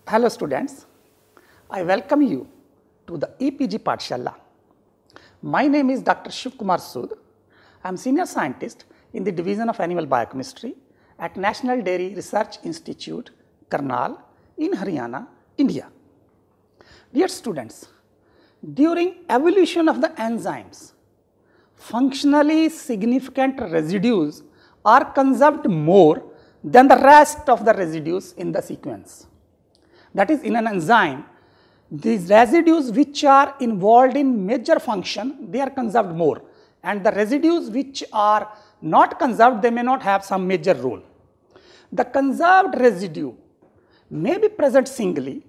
Hello students, I welcome you to the EPG Pathshala. My name is Dr. Shiv Kumar Sood. I am Senior Scientist in the Division of Animal Biochemistry at National Dairy Research Institute, Karnal in Haryana, India. Dear students, during evolution of the enzymes, functionally significant residues are conserved more than the rest of the residues in the sequence. That is, in an enzyme, these residues which are involved in major function, they are conserved more, and the residues which are not conserved, they may not have some major role. The conserved residue may be present singly,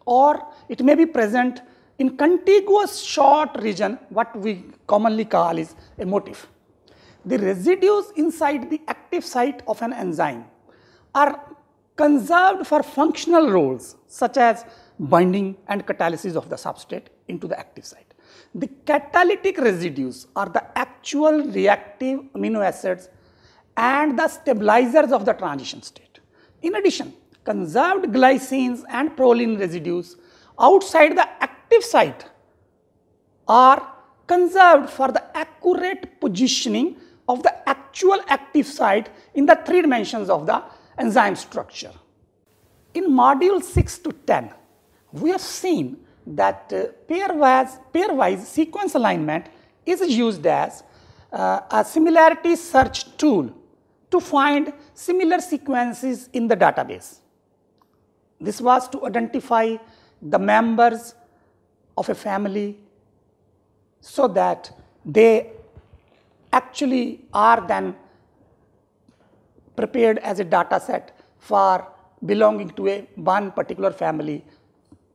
or it may be present in contiguous short region, what we commonly call is a motif. The residues inside the active site of an enzyme are conserved for functional roles such as binding and catalysis of the substrate into the active site. The catalytic residues are the actual reactive amino acids and the stabilizers of the transition state. In addition, conserved glycines and proline residues outside the active site are conserved for the accurate positioning of the actual active site in the 3 dimensions of the enzyme structure. In module 6 to 10, we have seen that pairwise sequence alignment is used as a similarity search tool to find similar sequences in the database. This was to identify the members of a family so that they actually are then prepared as a data set for belonging to one particular family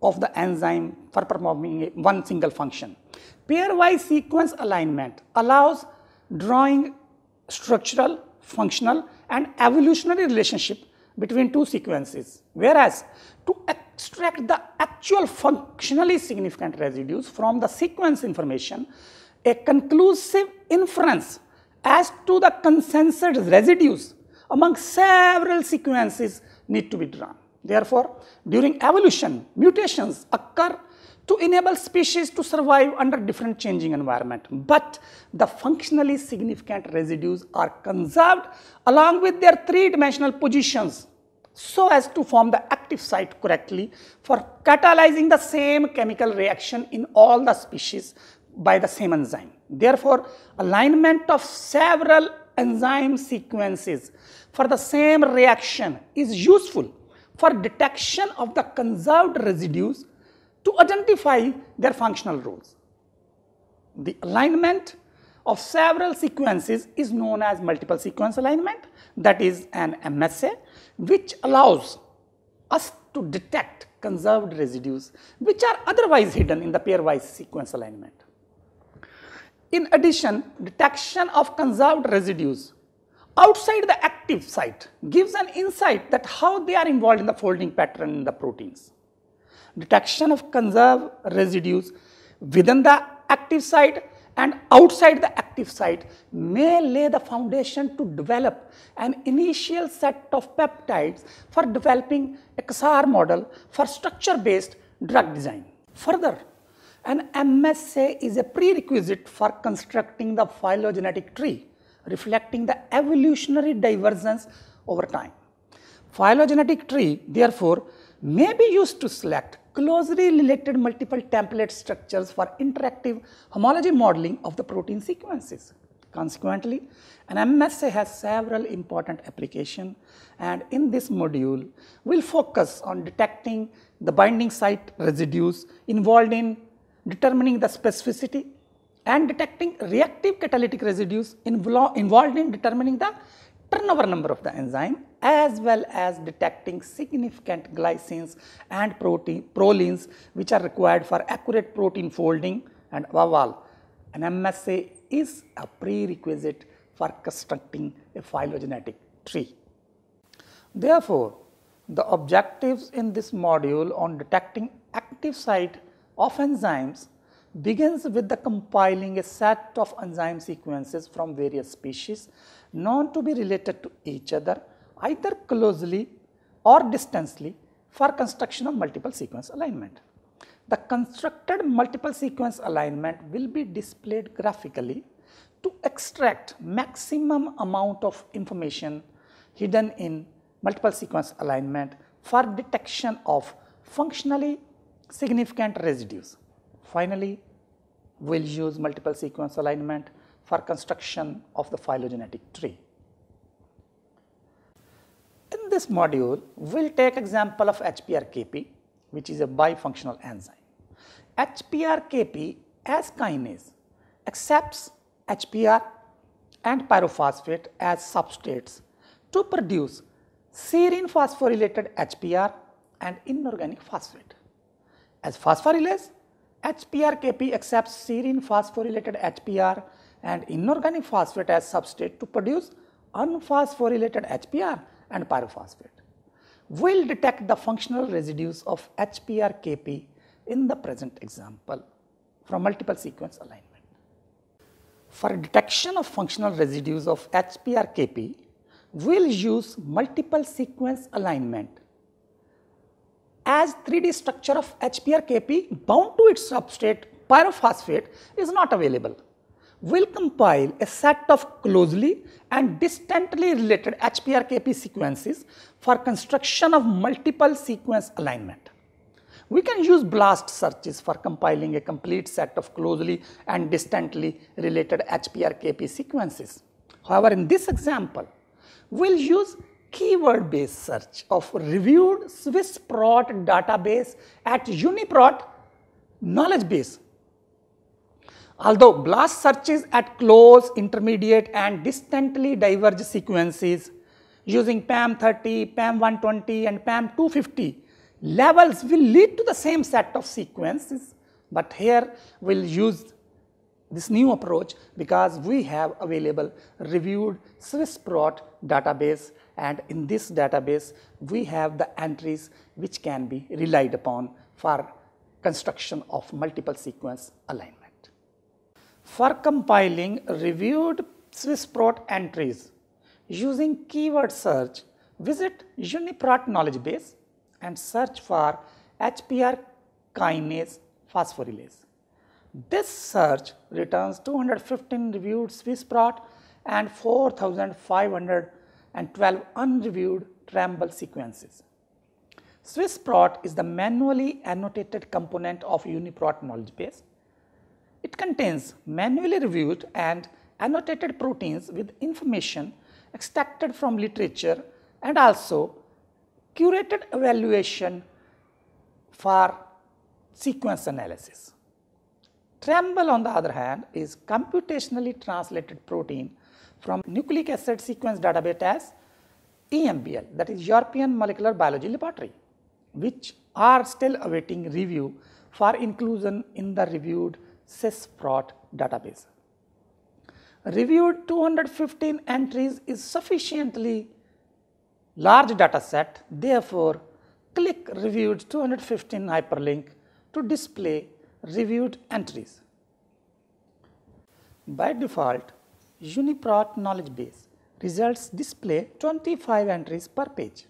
of the enzyme for performing one single function. Pairwise sequence alignment allows drawing structural, functional and evolutionary relationship between 2 sequences, whereas to extract the actual functionally significant residues from the sequence information, a conclusive inference as to the consensus residues among several sequences need to be drawn. Therefore, during evolution, mutations occur to enable species to survive under different changing environment, but the functionally significant residues are conserved along with their 3-dimensional positions so as to form the active site correctly for catalyzing the same chemical reaction in all the species by the same enzyme. Therefore, alignment of several enzyme sequences for the same reaction is useful for detection of the conserved residues to identify their functional roles. The alignment of several sequences is known as multiple sequence alignment, that is an MSA, which allows us to detect conserved residues which are otherwise hidden in the pairwise sequence alignment. In addition, detection of conserved residues outside the active site gives an insight that how they are involved in the folding pattern in the proteins. Detection of conserved residues within the active site and outside the active site may lay the foundation to develop an initial set of peptides for developing a XR model for structure-based drug design. Further, an MSA is a prerequisite for constructing the phylogenetic tree, reflecting the evolutionary divergence over time. Phylogenetic tree, therefore, may be used to select closely related multiple template structures for interactive homology modeling of the protein sequences. Consequently, an MSA has several important applications, and in this module, we'll focus on detecting the binding site residues involved in determining the specificity and detecting reactive catalytic residues involved in determining the turnover number of the enzyme, as well as detecting significant glycines and prolines which are required for accurate protein folding, and above all, an MSA is a prerequisite for constructing a phylogenetic tree. Therefore, the objectives in this module on detecting active site of enzymes begins with the compiling a set of enzyme sequences from various species known to be related to each other either closely or distantly for construction of multiple sequence alignment. The constructed multiple sequence alignment will be displayed graphically to extract maximum amount of information hidden in multiple sequence alignment for detection of functionally significant residues. Finally, we'll use multiple sequence alignment for construction of the phylogenetic tree. In this module, we'll take example of Hpr Kp, which is a bifunctional enzyme. Hpr Kp as kinase accepts Hpr and pyrophosphate as substrates to produce serine phosphorylated Hpr and inorganic phosphate. As phosphorylase, Hpr Kp accepts serine phosphorylated Hpr and inorganic phosphate as substrate to produce unphosphorylated Hpr and pyrophosphate. We'll detect the functional residues of Hpr Kp in the present example from multiple sequence alignment. For detection of functional residues of Hpr Kp, we'll use multiple sequence alignment. As 3D structure of Hpr Kp bound to its substrate pyrophosphate is not available, we'll compile a set of closely and distantly related Hpr Kp sequences for construction of multiple sequence alignment. We can use BLAST searches for compiling a complete set of closely and distantly related Hpr Kp sequences. However, in this example, we'll use keyword-based search of reviewed SwissProt database at UniProt knowledge base. Although BLAST searches at close, intermediate and distantly diverged sequences using PAM30, PAM120 and PAM250 levels will lead to the same set of sequences, but here we'll use this new approach because we have available reviewed SwissProt database, and in this database we have the entries which can be relied upon for construction of multiple sequence alignment. For compiling reviewed SwissProt entries using keyword search, visit UniProt knowledge base and search for Hpr kinase phosphorylase. This search returns 215 reviewed SwissProt and 4,512 unreviewed Tramble sequences. SwissProt is the manually annotated component of UniProt knowledge base. It contains manually reviewed and annotated proteins with information extracted from literature and also curated evaluation for sequence analysis. Tramble, on the other hand, is computationally translated protein from nucleic acid sequence database as EMBL, that is European Molecular Biology Laboratory, which are still awaiting review for inclusion in the reviewed SwissProt database. Reviewed 215 entries is sufficiently large data set, therefore click reviewed 215 hyperlink to display reviewed entries. By default, UniProt knowledge base results display 25 entries per page.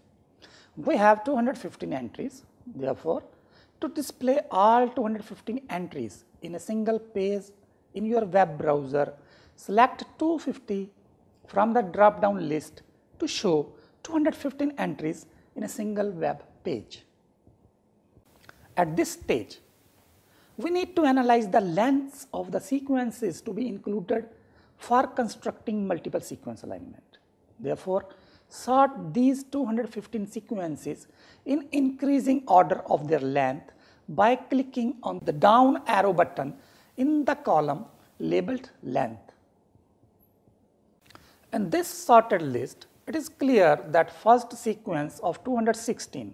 We have 215 entries, therefore to display all 215 entries in a single page in your web browser, select 250 from the drop-down list to show 215 entries in a single web page. At this stage, we need to analyze the lengths of the sequences to be included for constructing multiple sequence alignment. Therefore, sort these 215 sequences in increasing order of their length by clicking on the down arrow button in the column labeled length. In this sorted list, it is clear that first sequence of 216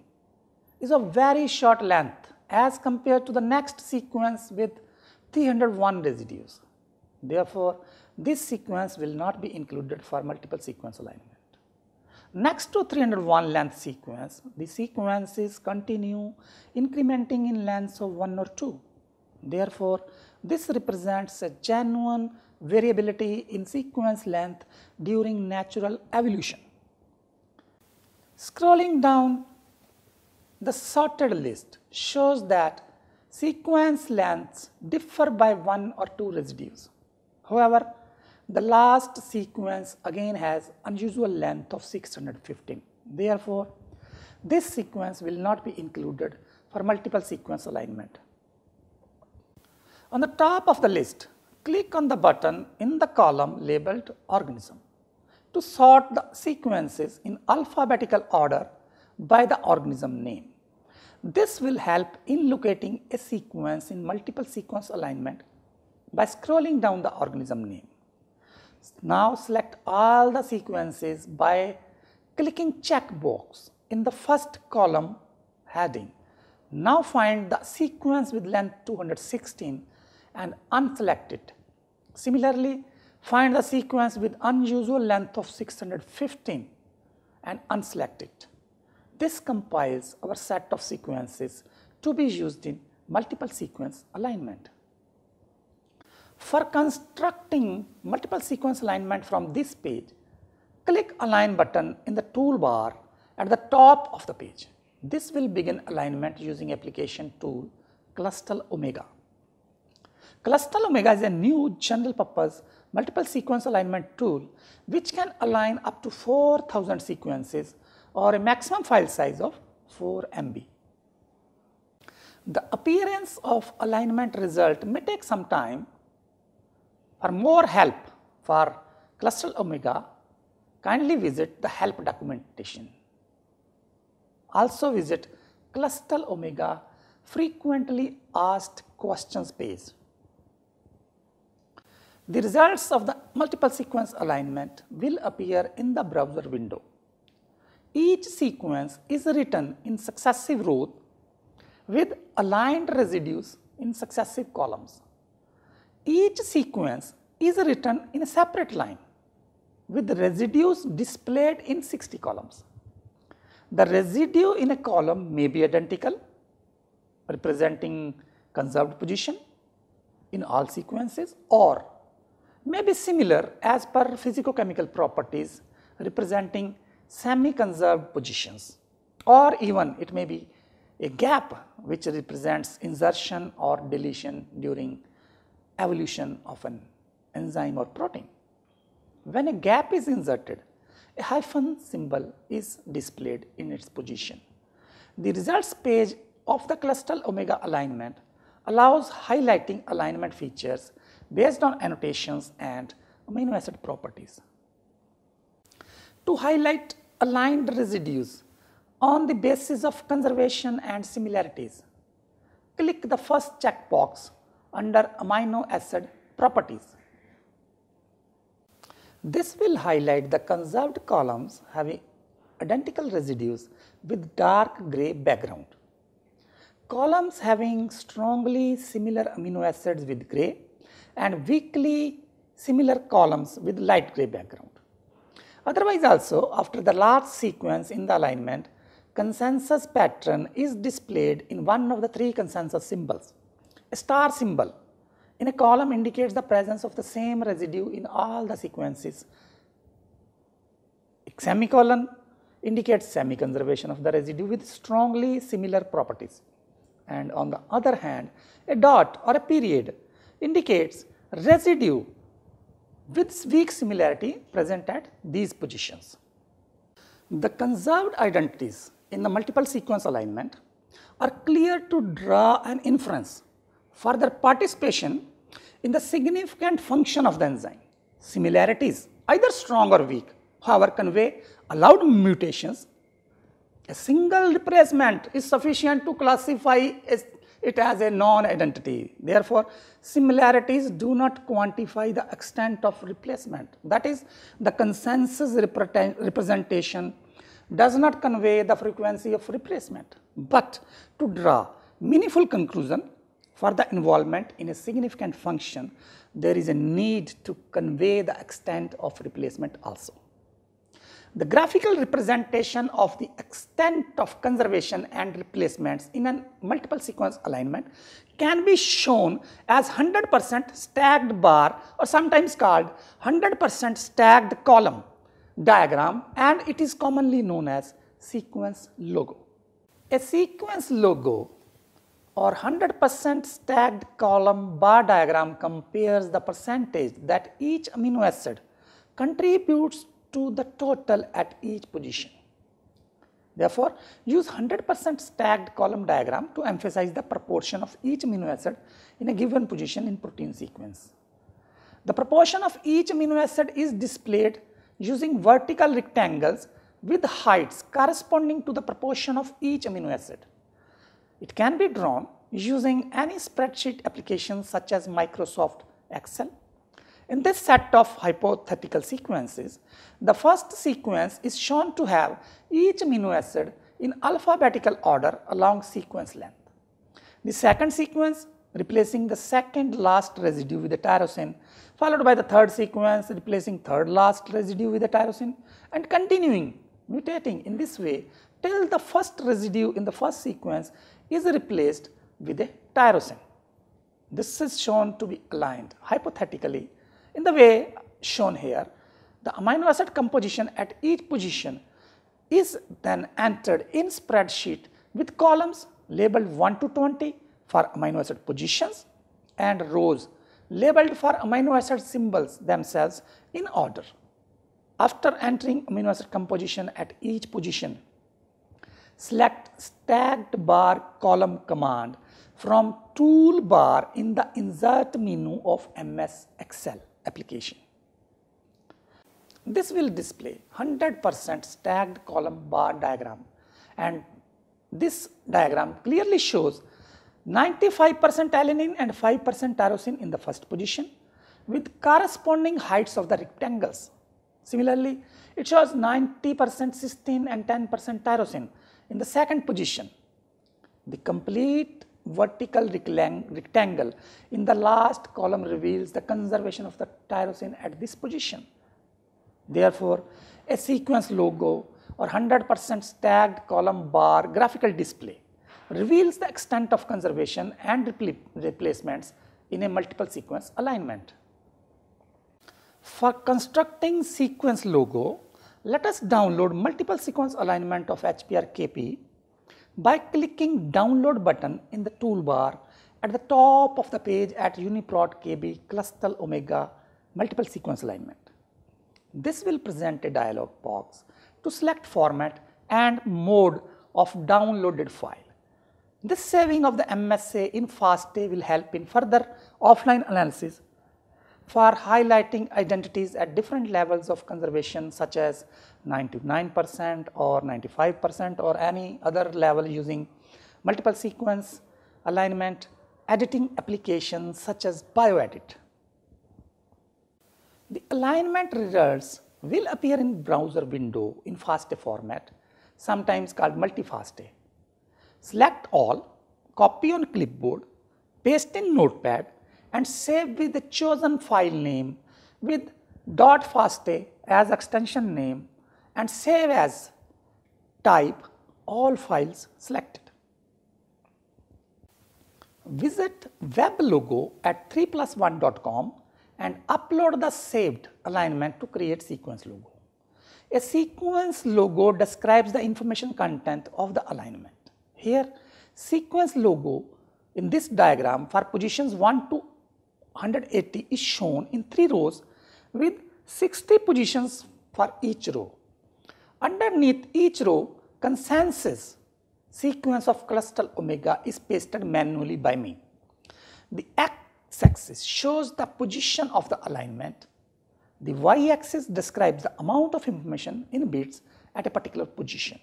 is of very short length as compared to the next sequence with 301 residues. Therefore, this sequence will not be included for multiple sequence alignment. Next to 301 length sequence, the sequences continue incrementing in lengths of 1 or 2. Therefore, this represents a genuine variability in sequence length during natural evolution. Scrolling down The sorted list shows that sequence lengths differ by 1 or 2 residues. However, the last sequence again has unusual length of 615. Therefore, this sequence will not be included for multiple sequence alignment. On the top of the list, click on the button in the column labeled Organism to sort the sequences in alphabetical order by the organism name. This will help in locating a sequence in multiple sequence alignment by scrolling down the organism name. Now select all the sequences by clicking checkbox in the first column heading. Now find the sequence with length 216 and unselect it. Similarly, find the sequence with unusual length of 615 and unselect it. This compiles our set of sequences to be used in multiple sequence alignment. For constructing multiple sequence alignment from this page, click Align button in the toolbar at the top of the page. This will begin alignment using application tool Clustal Omega. Clustal Omega is a new general purpose multiple sequence alignment tool which can align up to 4,000 sequences or a maximum file size of 4 MB. The appearance of alignment result may take some time. For more help for Clustal Omega, kindly visit the help documentation. Also visit Clustal Omega frequently asked questions page. The results of the multiple sequence alignment will appear in the browser window. Each sequence is written in successive rows with aligned residues in successive columns. Each sequence is written in a separate line with the residues displayed in 60 columns. The residue in a column may be identical, representing conserved position in all sequences, or may be similar as per physicochemical properties, representing semi-conserved positions, or even it may be a gap which represents insertion or deletion during evolution of an enzyme or protein. When a gap is inserted, a hyphen symbol is displayed in its position. The results page of the Clustal Omega alignment allows highlighting alignment features based on annotations and amino acid properties. To highlight aligned residues on the basis of conservation and similarities, click the first checkbox under amino acid properties. This will highlight the conserved columns having identical residues with dark gray background. Columns having strongly similar amino acids with gray and weakly similar columns with light gray background. Otherwise also, after the last sequence in the alignment, consensus pattern is displayed in one of the 3 consensus symbols. A star symbol in a column indicates the presence of the same residue in all the sequences. A semicolon indicates semi-conservation of the residue with strongly similar properties. And on the other hand, a dot or a period indicates residue with weak similarity present at these positions. The conserved identities in the multiple sequence alignment are clear to draw an inference for their participation in the significant function of the enzyme. Similarities, either strong or weak, however, convey allowed mutations. A single replacement is sufficient to classify it as a non-identity. Therefore, similarities do not quantify the extent of replacement. That is, the consensus representation does not convey the frequency of replacement. But to draw meaningful conclusion for the involvement in a significant function, there is a need to convey the extent of replacement also. The graphical representation of the extent of conservation and replacements in a multiple sequence alignment can be shown as 100% stacked bar, or sometimes called 100% stacked column diagram, and it is commonly known as sequence logo. A sequence logo or 100% stacked column bar diagram compares the percentage that each amino acid contributes to the total at each position. Therefore, use 100% stacked column diagram to emphasize the proportion of each amino acid in a given position in protein sequence. The proportion of each amino acid is displayed using vertical rectangles with heights corresponding to the proportion of each amino acid. It can be drawn using any spreadsheet application such as Microsoft Excel. In this set of hypothetical sequences, the first sequence is shown to have each amino acid in alphabetical order along sequence length. The second sequence replacing the second last residue with a tyrosine, followed by the third sequence replacing third last residue with a tyrosine, and continuing mutating in this way till the first residue in the first sequence is replaced with a tyrosine. This is shown to be aligned hypothetically in the way shown here. The amino acid composition at each position is then entered in spreadsheet with columns labeled 1 to 20 for amino acid positions and rows labeled for amino acid symbols themselves in order. After entering amino acid composition at each position, select stacked bar column command from toolbar in the insert menu of MSExcel application. This will display 100% stacked column bar diagram, and this diagram clearly shows 95% alanine and 5% tyrosine in the first position with corresponding heights of the rectangles. Similarly, it shows 90% cysteine and 10% tyrosine in the second position. The complete vertical rectangle in the last column reveals the conservation of the tyrosine at this position. Therefore, a sequence logo or 100% stacked column bar graphical display reveals the extent of conservation and replacements in a multiple sequence alignment. For constructing sequence logo, let us download multiple sequence alignment of Hpr Kp by clicking download button in the toolbar at the top of the page at UniProt KB Clustal Omega multiple sequence alignment. This will present a dialog box to select format and mode of downloaded file. This saving of the MSA in FASTA will help in further offline analysis for highlighting identities at different levels of conservation such as 99% or 95% or any other level using multiple sequence alignment editing applications such as BioEdit. The alignment results will appear in browser window in FASTA format, sometimes called multi-FASTA. Select all, copy on clipboard, paste in NotePad and save with the chosen file name with .fasta as extension name and save as type all files selected. Visit web logo at 3plus1.com and upload the saved alignment to create sequence logo. A sequence logo describes the information content of the alignment. Here, sequence logo in this diagram for positions 1 to 180 is shown in 3 rows with 60 positions for each row. Underneath each row, consensus sequence of Clustal Omega is pasted manually by me. The x-axis shows the position of the alignment. The y-axis describes the amount of information in bits at a particular position.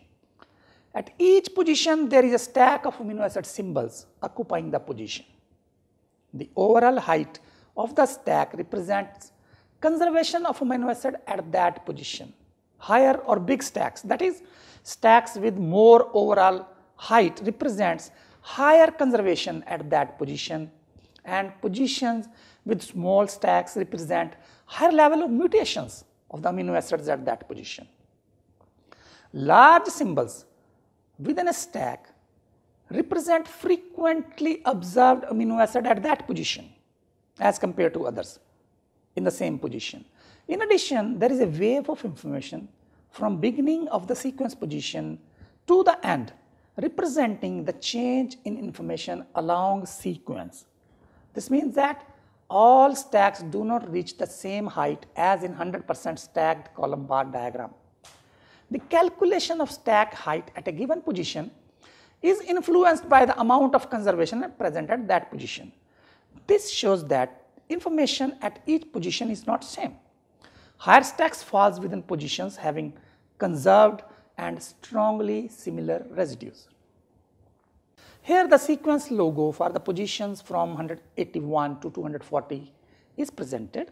At each position, there is a stack of amino acid symbols occupying the position. The overall height of the stack represents conservation of amino acid at that position. Higher or big stacks, that is, stacks with more overall height represents higher conservation at that position, and positions with small stacks represent higher level of mutations of the amino acids at that position. Large symbols within a stack represent frequently observed amino acid at that position as compared to others in the same position. In addition, there is a wave of information from beginning of the sequence position to the end representing the change in information along sequence. This means that all stacks do not reach the same height as in 100% stacked column bar diagram. The calculation of stack height at a given position is influenced by the amount of conservation present at that position. This shows that information at each position is not same. Higher stacks falls within positions having conserved and strongly similar residues. Here the sequence logo for the positions from 181 to 240 is presented.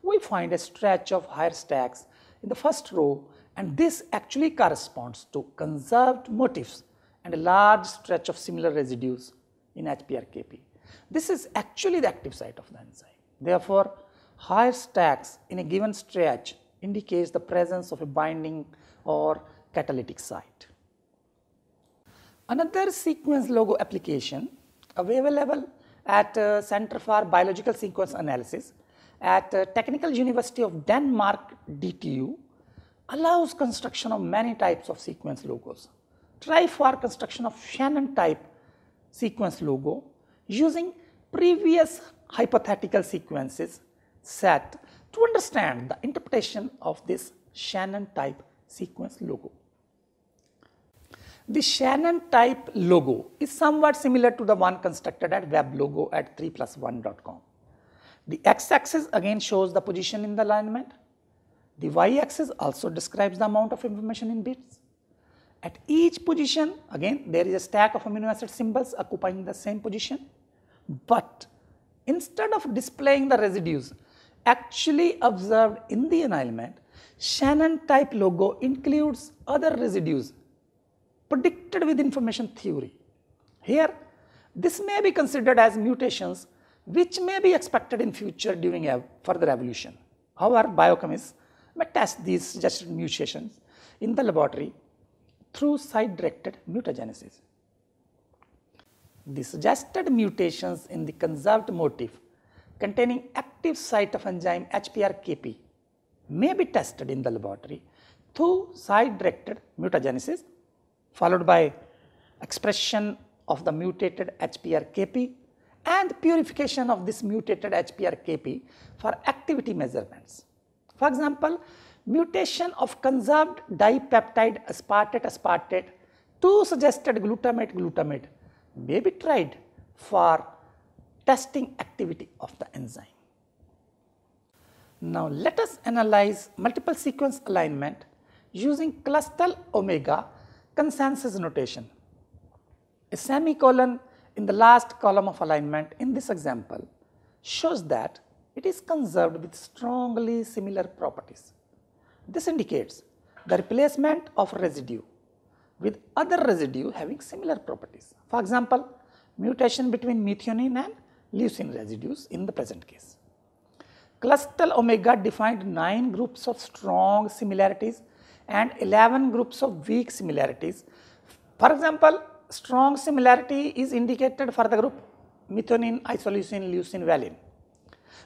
We find a stretch of higher stacks in the first row, and this actually corresponds to conserved motifs and a large stretch of similar residues in Hpr Kp. This is actually the active site of the enzyme. Therefore, higher stacks in a given stretch indicates the presence of a binding or catalytic site. Another sequence logo application available at Center for Biological Sequence Analysis at Technical University of Denmark DTU allows construction of many types of sequence logos. Try for construction of Shannon type sequence logo using previous hypothetical sequences set to understand the interpretation of this Shannon type sequence logo. The Shannon type logo is somewhat similar to the one constructed at weblogo at 3plus1.com. The x-axis again shows the position in the alignment. The y-axis also describes the amount of information in bits. At each position, again, there is a stack of amino acid symbols occupying the same position. But instead of displaying the residues actually observed in the alignment, Shannon type logo includes other residues predicted with information theory. Here, this may be considered as mutations which may be expected in future during further evolution. However, biochemists may test these suggested mutations in the laboratory through site-directed mutagenesis. The suggested mutations in the conserved motif containing active site of enzyme Hpr Kp may be tested in the laboratory through site-directed mutagenesis followed by expression of the mutated Hpr Kp and purification of this mutated Hpr Kp for activity measurements. For example, mutation of conserved dipeptide aspartate to suggested glutamate may be tried for testing activity of the enzyme. Now let us analyze multiple sequence alignment using Clustal Omega consensus notation. A semicolon in the last column of alignment in this example shows that it is conserved with strongly similar properties. This indicates the replacement of residue with other residue having similar properties. For example, mutation between methionine and leucine residues in the present case. Clustal Omega defined 9 groups of strong similarities and 11 groups of weak similarities. For example, strong similarity is indicated for the group methionine, isoleucine, leucine, valine.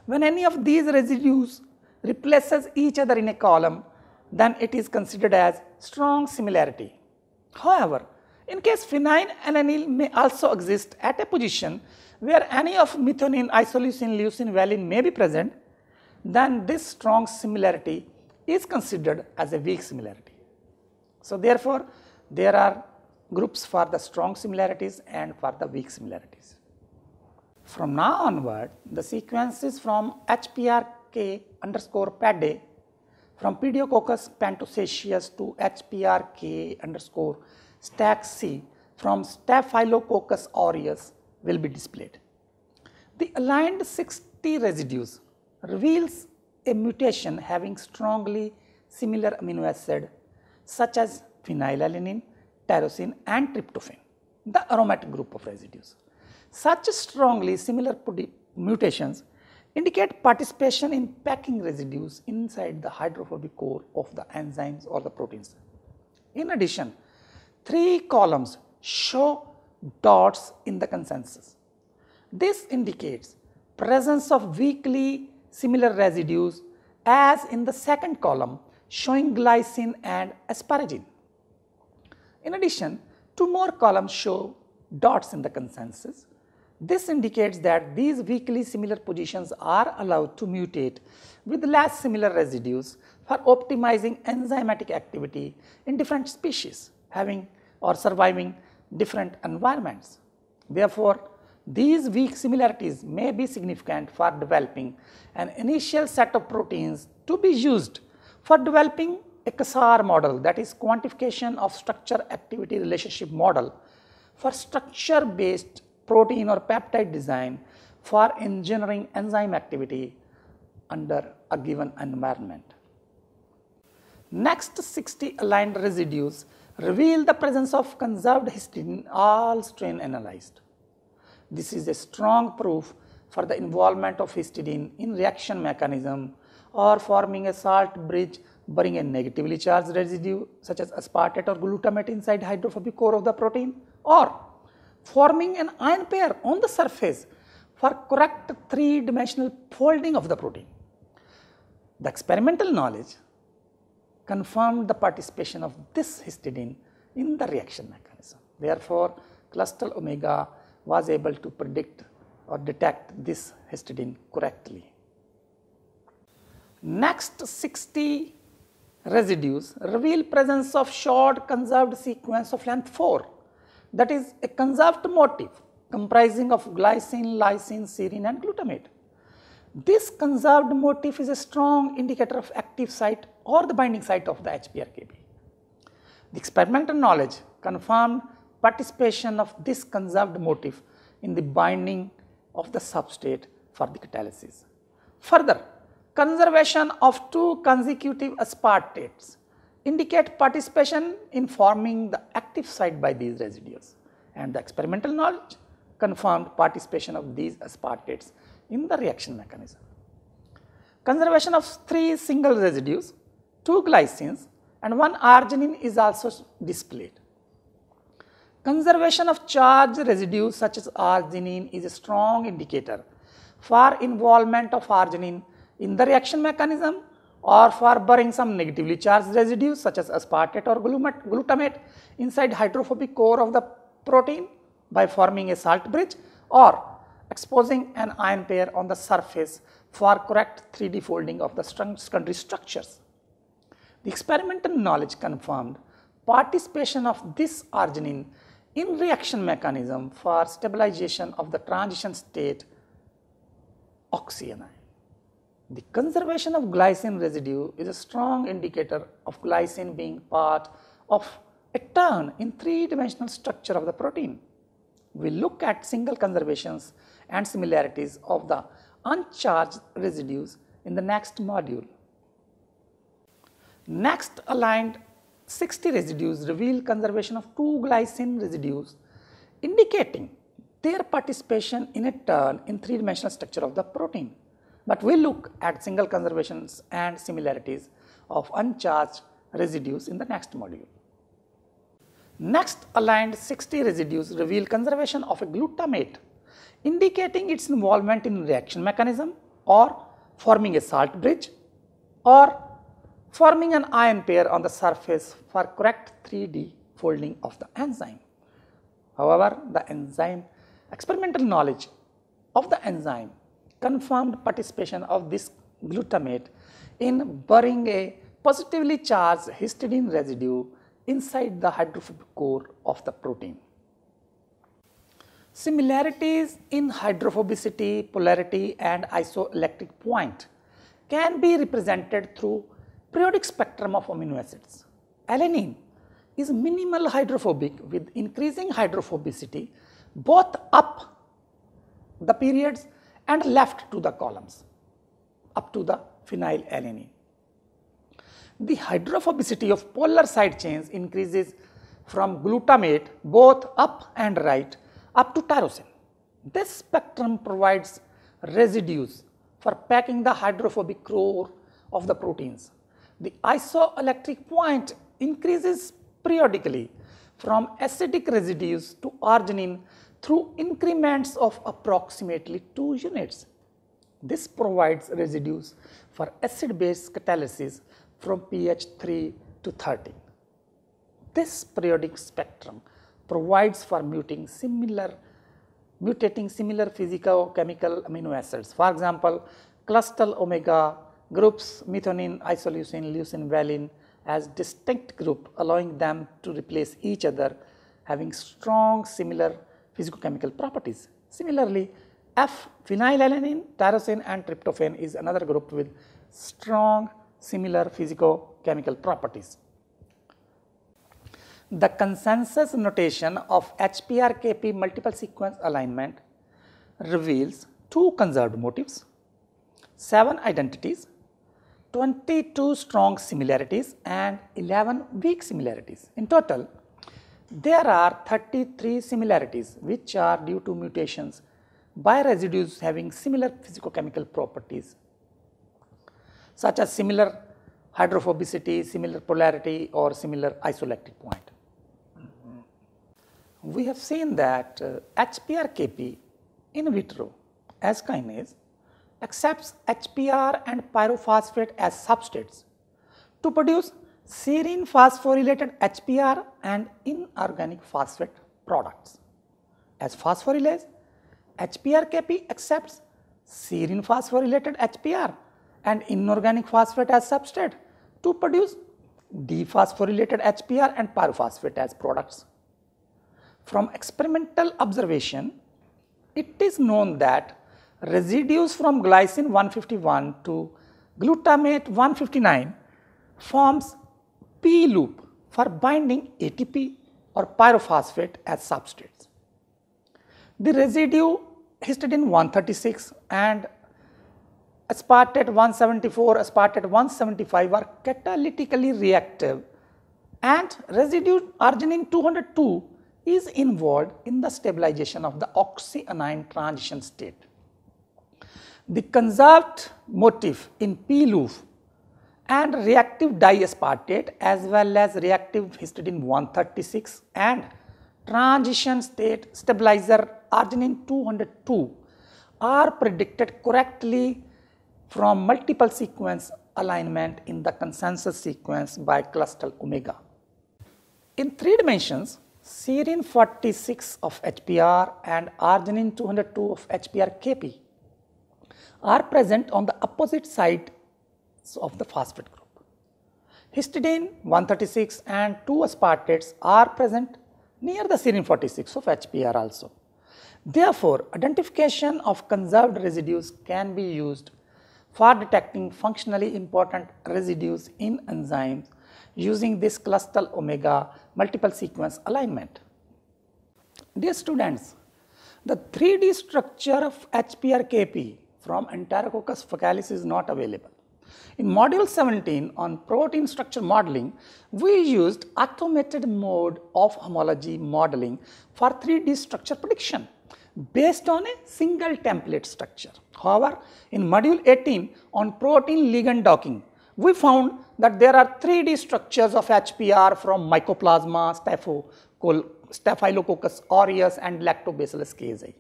When any of these residues replaces each other in a column, then it is considered as strong similarity. However, in case phenylalanine may also exist at a position where any of methionine, isoleucine, leucine, valine may be present, then this strong similarity is considered as a weak similarity. So therefore, there are groups for the strong similarities and for the weak similarities. From now onward, the sequences from Hpr K underscore pade from Pediococcus pantosaceus to Hpr K underscore stack C from Staphylococcus aureus will be displayed. The aligned 60 residues reveals a mutation having strongly similar amino acid such as phenylalanine, tyrosine and tryptophan, the aromatic group of residues. Such strongly similar mutations indicate participation in packing residues inside the hydrophobic core of the enzymes or the proteins. In addition, 3 columns show dots in the consensus. This indicates presence of weakly similar residues as in the second column showing glycine and asparagine. In addition, Two more columns show dots in the consensus. This indicates that these weakly similar positions are allowed to mutate with less similar residues for optimizing enzymatic activity in different species having or surviving different environments. Therefore, these weak similarities may be significant for developing an initial set of proteins to be used for developing a QSAR model, that is quantification of structure activity relationship model, for structure based protein or peptide design for engineering enzyme activity under a given environment. Next 60 aligned residues reveal the presence of conserved histidine in all strain analyzed. This is a strong proof for the involvement of histidine in reaction mechanism or forming a salt bridge burying a negatively charged residue such as aspartate or glutamate inside hydrophobic core of the protein, or forming an ion pair on the surface for correct three-dimensional folding of the protein. The experimental knowledge confirmed the participation of this histidine in the reaction mechanism. Therefore, Clustal Omega was able to predict or detect this histidine correctly. Next 60 residues reveal presence of short conserved sequence of length 4, that is a conserved motif comprising of glycine, lysine, serine and glutamate. This conserved motif is a strong indicator of active site or the binding site of the HPRKB. The experimental knowledge confirmed participation of this conserved motif in the binding of the substrate for the catalysis. Further, conservation of two consecutive aspartates indicate participation in forming the active site by these residues, and the experimental knowledge confirmed participation of these aspartates in the reaction mechanism. Conservation of 3 single residues, 2 glycines and 1 arginine is also displayed. Conservation of charged residues such as arginine is a strong indicator for involvement of arginine in the reaction mechanism or for burying some negatively charged residues such as aspartate or glutamate inside hydrophobic core of the protein by forming a salt bridge, or exposing an ion pair on the surface for correct 3D folding of the secondary structures. The experimental knowledge confirmed participation of this arginine in reaction mechanism for stabilization of the transition state oxyanion. The conservation of glycine residue is a strong indicator of glycine being part of a turn in three-dimensional structure of the protein. We look at single conservations and similarities of the uncharged residues in the next module. Next aligned 60 residues reveal conservation of 2 glycine residues, indicating their participation in a turn in three-dimensional structure of the protein. But we look at single conservations and similarities of uncharged residues in the next module. Next aligned 60 residues reveal conservation of a glutamate, indicating its involvement in reaction mechanism or forming a salt bridge or forming an ion pair on the surface for correct 3D folding of the enzyme. However, the enzyme experimental knowledge of the enzyme confirmed participation of this glutamate in burying a positively charged histidine residue inside the hydrophobic core of the protein. Similarities in hydrophobicity, polarity and isoelectric point can be represented through periodic spectrum of amino acids. Alanine is minimal hydrophobic with increasing hydrophobicity both up the periods and left to the columns up to the phenylalanine. The hydrophobicity of polar side chains increases from glutamate both up and right up to tyrosine. This spectrum provides residues for packing the hydrophobic core of the proteins. The isoelectric point increases periodically from acidic residues to arginine through increments of approximately 2 units. This provides residues for acid-base catalysis from pH 3 to 13. This periodic spectrum provides for mutating similar physicochemical amino acids. For example, Clustal Omega groups methionine, isoleucine, leucine, valine as distinct group, allowing them to replace each other, having strong similar physicochemical properties. Similarly, F-phenylalanine, tyrosine and tryptophan is another group with strong similar physicochemical properties. The consensus notation of Hpr Kp multiple sequence alignment reveals 2 conserved motifs, 7 identities, 22 strong similarities and 11 weak similarities. In total, there are 33 similarities which are due to mutations by residues having similar physicochemical properties such as similar hydrophobicity, similar polarity or similar isoelectric point. We have seen that Hpr Kp in vitro as kinase accepts HPR and pyrophosphate as substrates to produce serine phosphorylated HPR and inorganic phosphate products. As phosphorylase, Hpr Kp accepts serine phosphorylated HPR and inorganic phosphate as substrate to produce dephosphorylated HPR and pyrophosphate as products. From experimental observation, it is known that residues from glycine 151 to glutamate 159 forms P loop for binding ATP or pyrophosphate as substrates. The residue histidine 136 and aspartate 174, aspartate 175 are catalytically reactive, and residue arginine 202 is involved in the stabilization of the oxyanion transition state. The conserved motif in P loop and reactive diaspartate as well as reactive histidine 136 and transition state stabilizer arginine 202 are predicted correctly from multiple sequence alignment in the consensus sequence by Clustal Omega. In 3 dimensions, serine 46 of HPR and arginine 202 of HPR Kp are present on the opposite sides of the phosphate group. Histidine 136 and 2 aspartates are present near the serine 46 of HPR also. Therefore, identification of conserved residues can be used for detecting functionally important residues in enzymes using this Clustal Omega multiple sequence alignment. Dear students, the 3D structure of Hpr Kp from Enterococcus faecalis is not available. In module 17 on protein structure modeling, we used automated mode of homology modeling for 3D structure prediction based on a single template structure. However, in module 18 on protein ligand docking, we found that there are 3D structures of HPR from Mycoplasma, Staphylococcus aureus and Lactobacillus casei.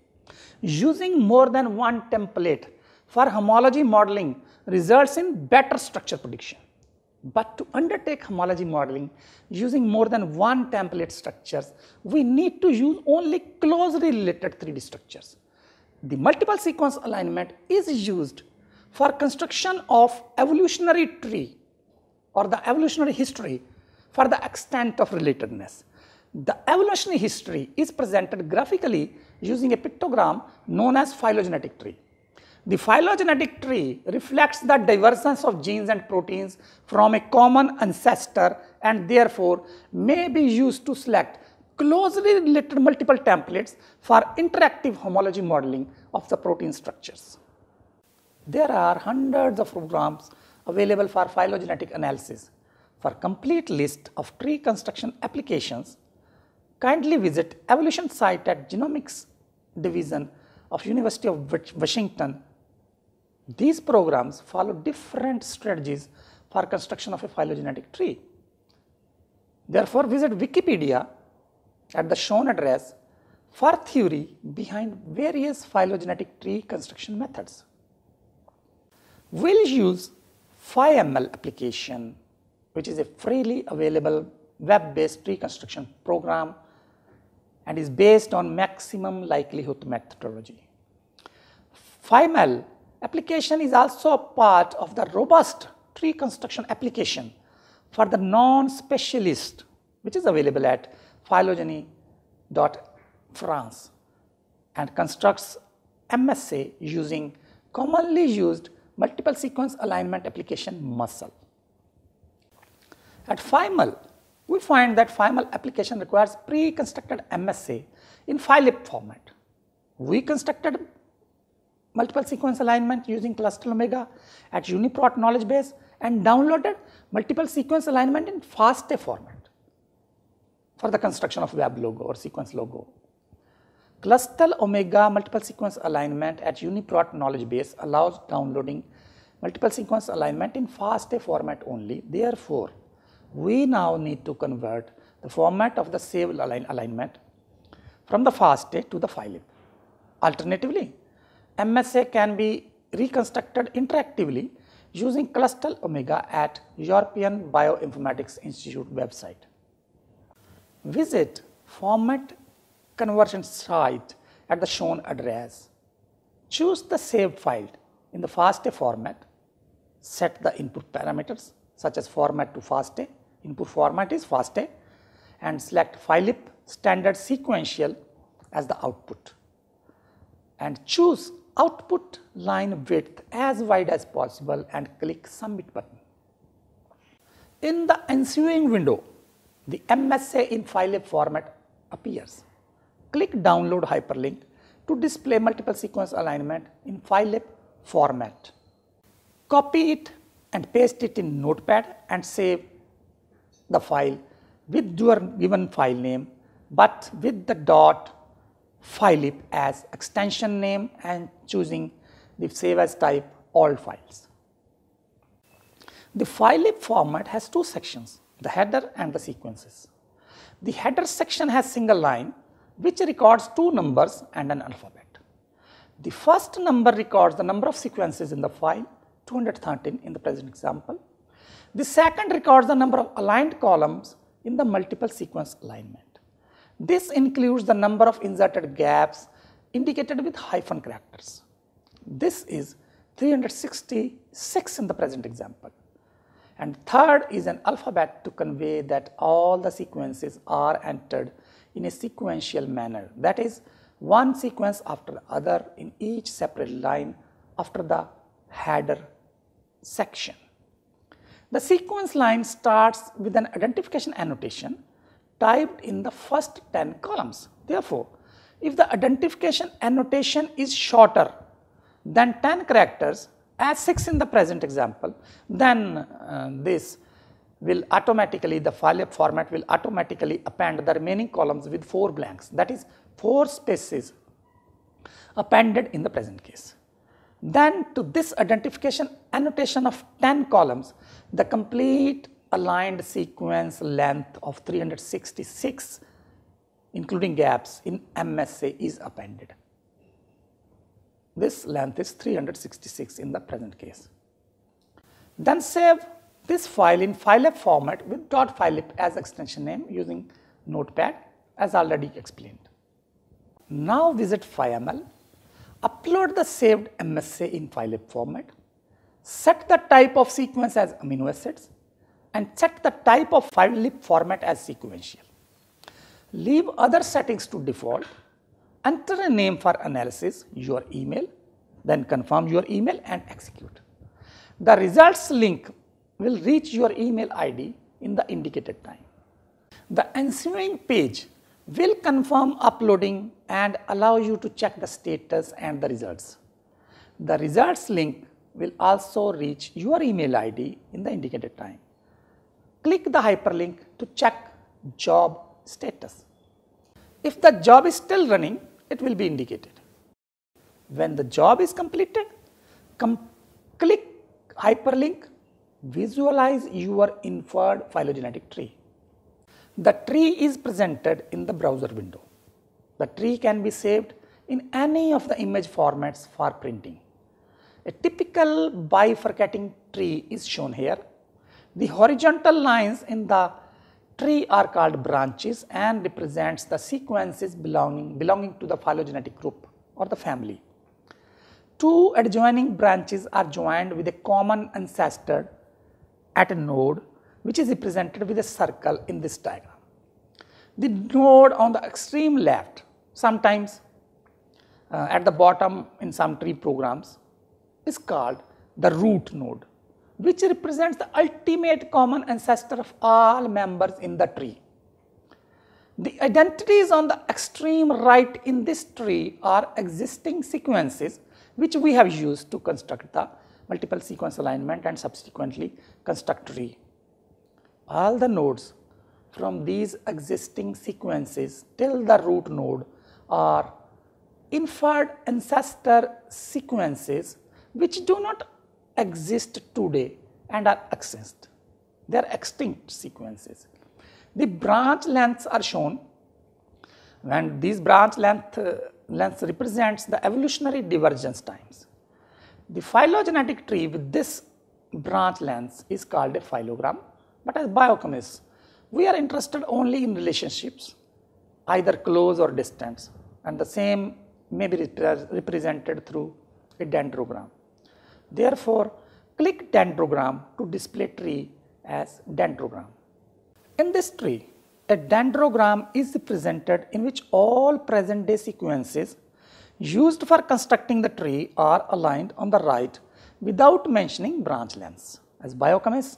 Using more than one template for homology modeling results in better structure prediction. But to undertake homology modeling using more than one template structures, we need to use only closely related 3D structures. The multiple sequence alignment is used for construction of evolutionary tree or the evolutionary history for the extent of relatedness. The evolutionary history is presented graphically using a pictogram known as phylogenetic tree. The phylogenetic tree reflects the divergence of genes and proteins from a common ancestor and therefore may be used to select closely related multiple templates for interactive homology modeling of the protein structures. There are hundreds of programs available for phylogenetic analysis. For complete list of tree construction applications, kindly visit evolution site at Genomics Division of University of Washington. These programs follow different strategies for construction of a phylogenetic tree. Therefore, visit Wikipedia at the shown address for theory behind various phylogenetic tree construction methods. We'll use PhyML application, which is a freely available web-based tree construction program and is based on maximum likelihood methodology. FIML application is also a part of the robust tree construction application for the non-specialist, which is available at Phylogenetic.France, and constructs MSA using commonly used multiple sequence alignment application MSEccel. At FIML, we find that FIML application requires pre-constructed MSA in Phylip format. We constructed multiple sequence alignment using Clustal Omega at UniProt knowledge base and downloaded multiple sequence alignment in FASTA format for the construction of web logo or sequence logo. Clustal Omega multiple sequence alignment at UniProt knowledge base allows downloading multiple sequence alignment in FASTA format only. Therefore, we now need to convert the format of the saved alignment from the FASTA to the Phylip. Alternatively, MSA can be reconstructed interactively using Clustal Omega at European Bioinformatics Institute website. Visit format conversion site at the shown address. Choose the saved file in the FASTA format. Set the input parameters such as format to FASTA. Input format is FASTA, and select Phylip standard sequential as the output. And choose output line width as wide as possible and click Submit button. In the ensuing window, the MSA in Phylip format appears. Click Download hyperlink to display multiple sequence alignment in Phylip format. Copy it and paste it in NotePad and save the file with your given file name, but with the .phylip as extension name and choosing the save as type all files. The Phylip format has two sections, the header and the sequences. The header section has single line which records two numbers and an alphabet. The first number records the number of sequences in the file, 213 in the present example. The second records the number of aligned columns in the multiple sequence alignment. This includes the number of inserted gaps indicated with hyphen characters. This is 366 in the present example. And third is an alphabet to convey that all the sequences are entered in a sequential manner, that is, one sequence after the other in each separate line after the header section. The sequence line starts with an identification annotation typed in the first 10 columns. Therefore, if the identification annotation is shorter than 10 characters, as 6 in the present example, then the Phylip format will automatically append the remaining columns with 4 blanks, that is 4 spaces appended in the present case. Then to this identification annotation of 10 columns, the complete aligned sequence length of 366, including gaps in MSA, is appended. This length is 366 in the present case. Then save this file in Phylip format with .phylip as extension name using NotePad as already explained. Now visit FIML, upload the saved MSA in Phylip format, set the type of sequence as amino acids, and set the type of Phylip format as sequential. Leave other settings to default. Enter a name for analysis, your email, then confirm your email and execute. The results link will reach your email ID in the indicated time. The ensuing page will confirm uploading and allow you to check the status and the results. The results link will also reach your email ID in the indicated time. Click the hyperlink to check job status. If the job is still running, it will be indicated. When the job is completed, click hyperlink, visualize your inferred phylogenetic tree. The tree is presented in the browser window. The tree can be saved in any of the image formats for printing. A typical bifurcating tree is shown here. The horizontal lines in the tree are called branches and represents the sequences belonging to the phylogenetic group or the family. Two adjoining branches are joined with a common ancestor at a node which is represented with a circle in this diagram. The node on the extreme left, sometimes at the bottom in some tree programs, is called the root node, which represents the ultimate common ancestor of all members in the tree. The identities on the extreme right in this tree are existing sequences which we have used to construct the multiple sequence alignment and subsequently construct tree. All the nodes from these existing sequences till the root node are inferred ancestor sequences which do not exist today and are extinct. They are extinct sequences. The branch lengths are shown, and these branch lengths represents the evolutionary divergence times. The phylogenetic tree with this branch length is called a phylogram, but as biochemists, we are interested only in relationships, either close or distant, and the same may be represented through a dendrogram. Therefore, click dendrogram to display tree as dendrogram. In this tree, a dendrogram is represented in which all present day sequences used for constructing the tree are aligned on the right without mentioning branch lengths. As biochemists,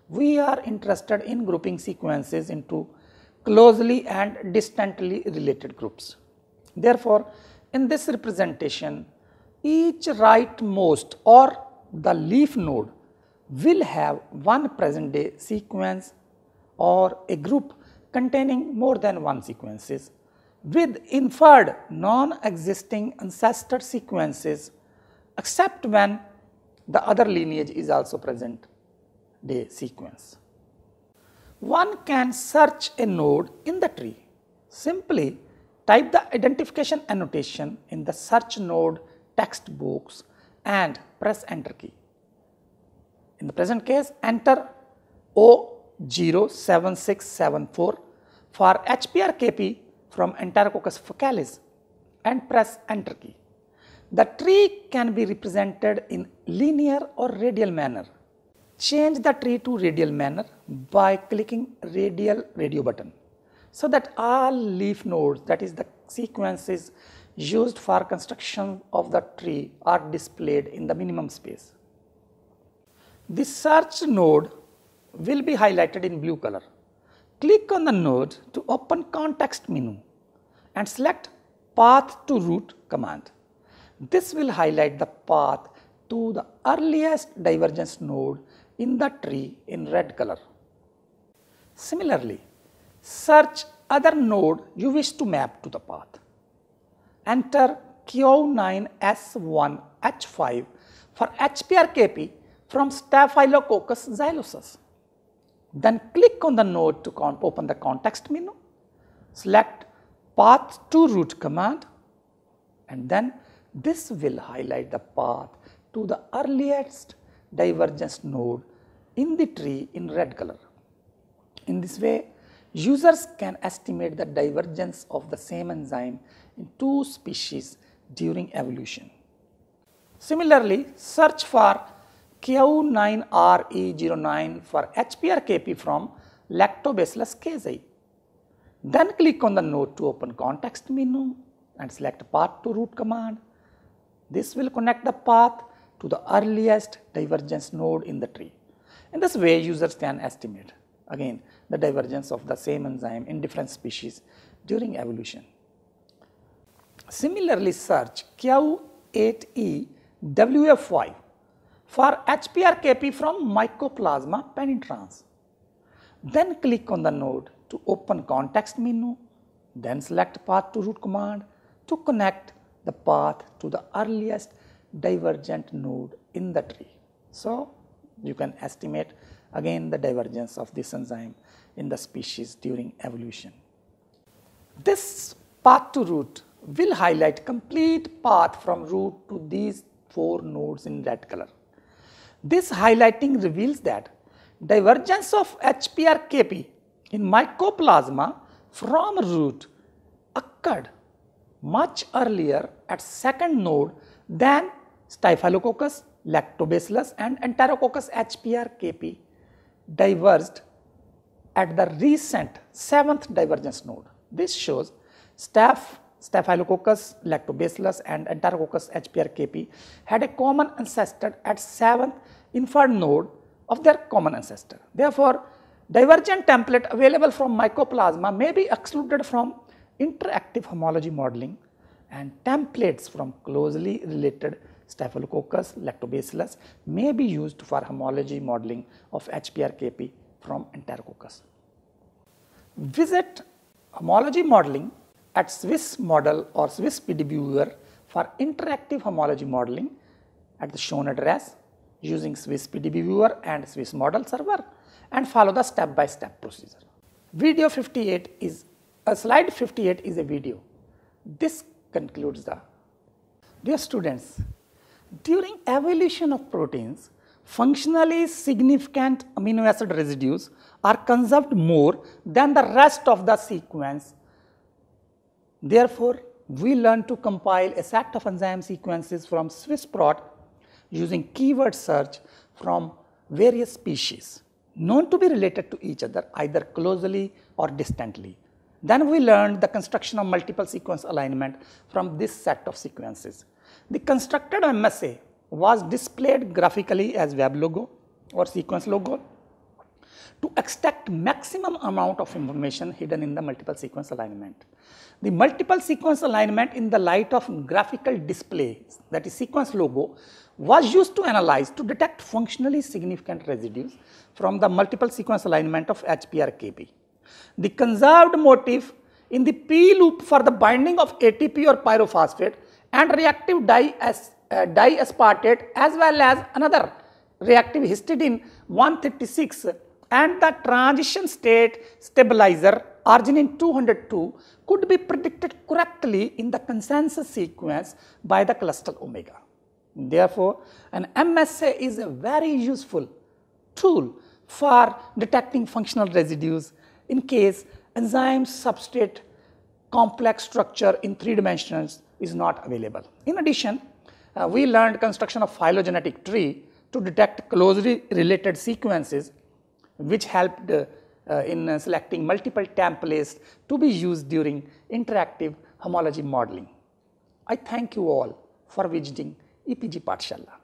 we are interested in grouping sequences into closely and distantly related groups. Therefore, in this representation, each rightmost or the leaf node will have one present day sequence or a group containing more than one sequences with inferred non-existing ancestor sequences except when the other lineage is also present day sequence. One can search a node in the tree. Simply type the identification annotation in the search node text box and press enter key. In the present case, enter O07674 for Hpr Kp from Enterococcus faecalis and press enter key. The tree can be represented in linear or radial manner. Change the tree to radial manner by clicking radial radio button so that all leaf nodes, that is the sequences used for construction of the tree, are displayed in the minimum space. The search node will be highlighted in blue color. Click on the node to open context menu and select path to root command. This will highlight the path to the earliest divergence node in the tree in red color. Similarly, search other node you wish to map to the path. Enter Q9S1H5 for Hpr Kp from Staphylococcus xylosus. Then click on the node to open the context menu, select path to root command, and then this will highlight the path to the earliest divergence node in the tree in red color. In this way, users can estimate the divergence of the same enzyme in two species during evolution. Similarly, search for Q9RE09 for Hpr Kp from Lactobacillus casei. Then click on the node to open context menu and select path to root command. This will connect the path to the earliest divergence node in the tree. In this way, users can estimate again the divergence of the same enzyme in different species during evolution. Similarly, search Q8EWF5 for Hpr Kp from Mycoplasma penetrans. Then click on the node to open context menu, then select path to root command to connect the path to the earliest divergent node in the tree. So, you can estimate again the divergence of this enzyme in the species during evolution. This path to root will highlight complete path from root to these four nodes in red color. This highlighting reveals that divergence of Hpr Kp in Mycoplasma from root occurred much earlier at second node than Staphylococcus, Lactobacillus and Enterococcus Hpr Kp diverged at the recent 7th divergence node. This shows Staphylococcus, Lactobacillus and Enterococcus Hpr Kp had a common ancestor at 7th inferred node of their common ancestor. Therefore, divergent template available from Mycoplasma may be excluded from interactive homology modeling, and templates from closely related Staphylococcus, Lactobacillus may be used for homology modeling of Hpr Kp from Enterococcus. Visit homology modeling at Swiss Model or Swiss PDB Viewer for interactive homology modeling at the shown address using Swiss PDB Viewer and Swiss Model Server, and follow the step-by-step procedure. Slide 58 is a video. This concludes the. Dear students, during evolution of proteins, functionally significant amino acid residues are conserved more than the rest of the sequence. Therefore, we learn to compile a set of enzyme sequences from SwissProt using keyword search from various species known to be related to each other either closely or distantly. Then we learned the construction of multiple sequence alignment from this set of sequences. The constructed MSA was displayed graphically as web logo or sequence logo to extract maximum amount of information hidden in the multiple sequence alignment. The multiple sequence alignment in the light of graphical display, that is sequence logo, was used to analyze to detect functionally significant residues from the multiple sequence alignment of Hpr Kp. The conserved motif in the P loop for the binding of ATP or pyrophosphate and reactive diaspartate as well as another reactive histidine 136 and the transition state stabilizer arginine 202 could be predicted correctly in the consensus sequence by the Clustal Omega. Therefore, an MSA is a very useful tool for detecting functional residues in case enzyme substrate complex structure in 3 dimensions is not available. In addition, we learned construction of phylogenetic tree to detect closely related sequences, which helped in selecting multiple templates to be used during interactive homology modeling. I thank you all for visiting EPG Pathshala.